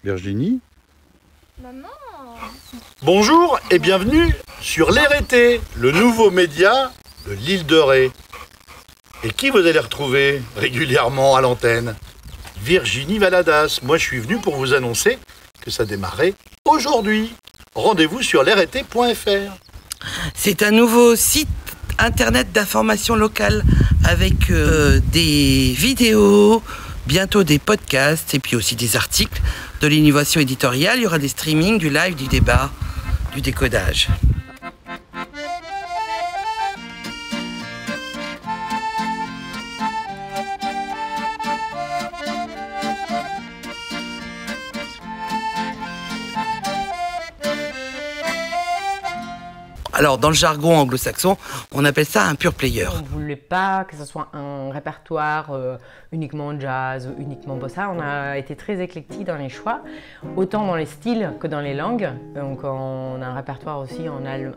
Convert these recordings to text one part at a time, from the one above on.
Virginie? Maman. Bonjour et bienvenue sur l'RT, le nouveau média de l'île de Ré. Et qui vous allez retrouver régulièrement à l'antenne? Virginie Valadas. Moi, je suis venu pour vous annoncer que ça démarrait aujourd'hui. Rendez-vous sur l'rt.fr. C'est un nouveau site internet d'information locale avec des vidéos, bientôt des podcasts et puis aussi des articles, de l'innovation éditoriale. Il y aura des streamings, du live, du débat, du décodage. Alors, dans le jargon anglo-saxon, on appelle ça un pure player. On ne voulait pas que ce soit un répertoire uniquement jazz ou uniquement bossa. On a été très éclectique dans les choix, autant dans les styles que dans les langues. Donc, on a un répertoire aussi,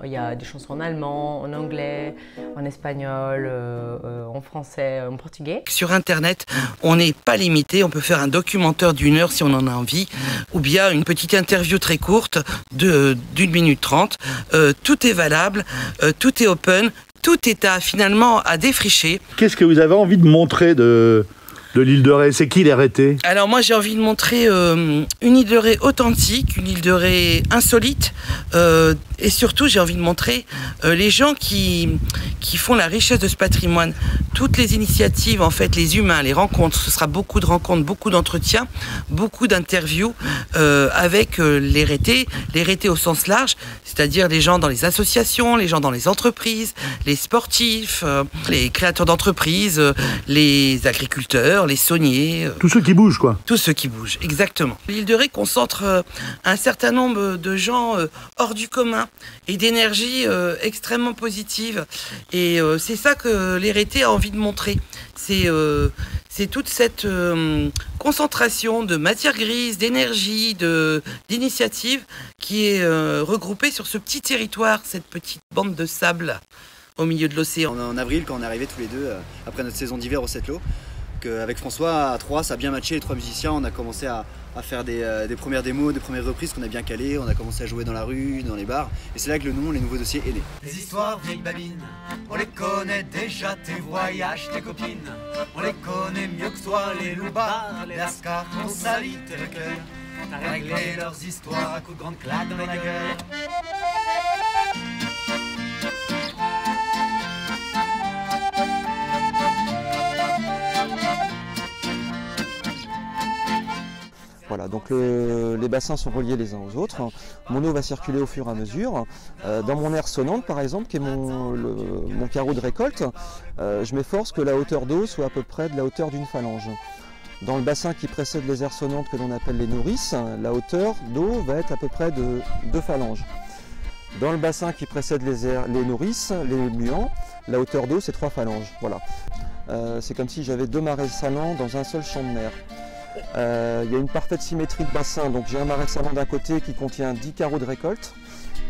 il y a des chansons en allemand, en anglais, en espagnol, en français, en portugais. Sur Internet, on n'est pas limité. On peut faire un documentaire d'1 heure si on en a envie, ou bien une petite interview très courte d'1 minute 30. Tout est valable, tout est open, tout est finalement à défricher. Qu'est-ce que vous avez envie de montrer de l'île de Ré? C'est qui l'RT? Alors moi j'ai envie de montrer une île de Ré authentique, une île de Ré insolite, et surtout j'ai envie de montrer les gens qui font la richesse de ce patrimoine. Toutes les initiatives, en fait, les humains, les rencontres, ce sera beaucoup de rencontres, beaucoup d'entretiens, beaucoup d'interviews avec les RT au sens large, c'est-à-dire les gens dans les associations, les gens dans les entreprises, les sportifs, les créateurs d'entreprises, les agriculteurs, les sauniers. Tous ceux qui bougent, quoi. Tous ceux qui bougent, exactement. L'île de Ré concentre un certain nombre de gens hors du commun et d'énergie extrêmement positive. Et c'est ça que l'RT a envie de montrer. C'est toute cette concentration de matière grise, d'énergie, d'initiative qui est regroupée sur ce petit territoire, cette petite bande de sable au milieu de l'océan. En avril, quand on est arrivés tous les deux, après notre saison d'hiver au Sept-Lô, avec François, à 3, ça a bien matché, les 3 musiciens, on a commencé à faire des premières démos, des premières reprises qu'on a bien calées, on a commencé à jouer dans la rue, dans les bars, et c'est là que le nom Les Nouveaux Dossiers est né. Les histoires vieilles babines, on les connaît déjà, tes voyages, tes copines, on les connaît mieux que toi, les loupards, les lascars, on salit tes cœur, t'as réglé leurs histoires à coups de grandes claques dans la gueule. Voilà, donc les bassins sont reliés les uns aux autres. Mon eau va circuler au fur et à mesure. Dans mon aire sonnante, par exemple, qui est mon carreau de récolte, je m'efforce que la hauteur d'eau soit à peu près de la hauteur d'une phalange. Dans le bassin qui précède les aires sonnantes que l'on appelle les nourrices, la hauteur d'eau va être à peu près de 2 phalanges. Dans le bassin qui précède les nourrices, les muants, la hauteur d'eau c'est 3 phalanges. Voilà. C'est comme si j'avais 2 marais salants dans un seul champ de mer. Il y a une parfaite symétrie de bassin, donc j'ai un marais salant d'un côté qui contient 10 carreaux de récolte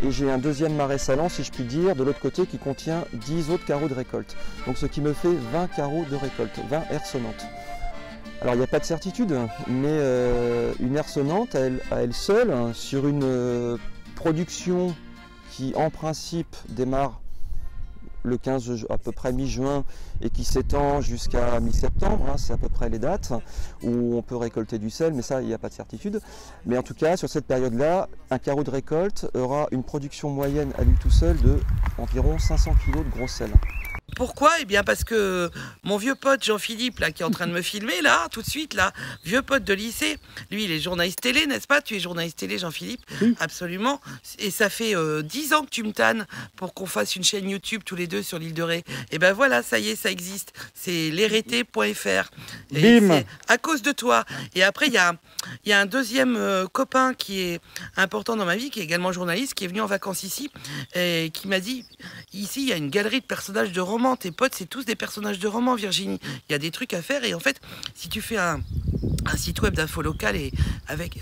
et j'ai un deuxième marais salant, si je puis dire, de l'autre côté qui contient 10 autres carreaux de récolte. Donc ce qui me fait 20 carreaux de récolte, 20 aires sonnantes. Alors il n'y a pas de certitude, mais une aire sonnante à elle seule, sur une production qui en principe démarre le 15 à peu près mi-juin et qui s'étend jusqu'à mi-septembre, c'est à peu près les dates où on peut récolter du sel, mais ça il n'y a pas de certitude. Mais en tout cas sur cette période-là, un carreau de récolte aura une production moyenne à lui tout seul de environ 500 kg de gros sel. Pourquoi? Eh bien parce que mon vieux pote Jean-Philippe, là, qui est en train de me filmer, là, tout de suite, là, vieux pote de lycée, lui, il est journaliste télé, n'est-ce pas? Tu es journaliste télé, Jean-Philippe? Oui. Absolument. Et ça fait 10 ans que tu me tannes pour qu'on fasse une chaîne YouTube tous les deux sur l'île de Ré. Et ben voilà, ça y est, ça existe. C'est l'rt.fr. Bim! À cause de toi. Et après, il y a un deuxième copain qui est important dans ma vie, qui est également journaliste, qui est venu en vacances ici, et qui m'a dit, ici, il y a une galerie de personnages de romans. Tes potes, c'est tous des personnages de romans, Virginie. Il y a des trucs à faire et en fait, si tu fais un site web d'info locale,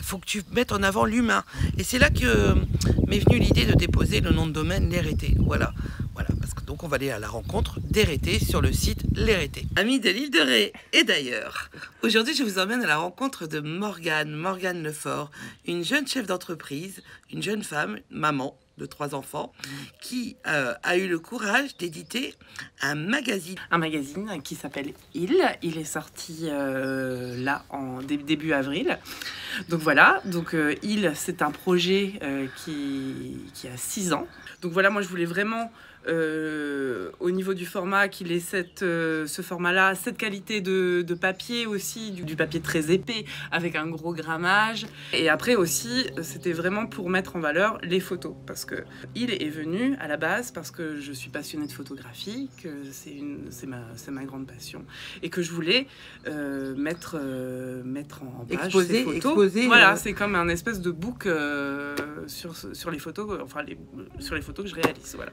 faut que tu mettes en avant l'humain. Et c'est là que m'est venue l'idée de déposer le nom de domaine l'RT. Voilà. Parce que donc on va aller à la rencontre d'Hérété sur le site L'Hérété. Amis de l'île de Ré et d'ailleurs, aujourd'hui je vous emmène à la rencontre de Morgane Lefort, une jeune chef d'entreprise, une jeune femme, maman de 3 enfants, qui a eu le courage d'éditer un magazine. Un magazine qui s'appelle Il. Il est sorti là en début avril. Donc voilà, Il, c'est un projet qui a 6 ans. Donc voilà, moi je voulais vraiment, au niveau du format, qu'il ait ce format-là, cette qualité de papier aussi, du papier très épais, avec un gros grammage. Et après aussi, c'était vraiment pour mettre en valeur les photos, parce que Il est venu à la base parce que je suis passionnée de photographie, que c'est ma grande passion, et que je voulais mettre en page ces photos. Voilà, c'est comme un espèce de book sur les photos, sur les photos que je réalise. Voilà.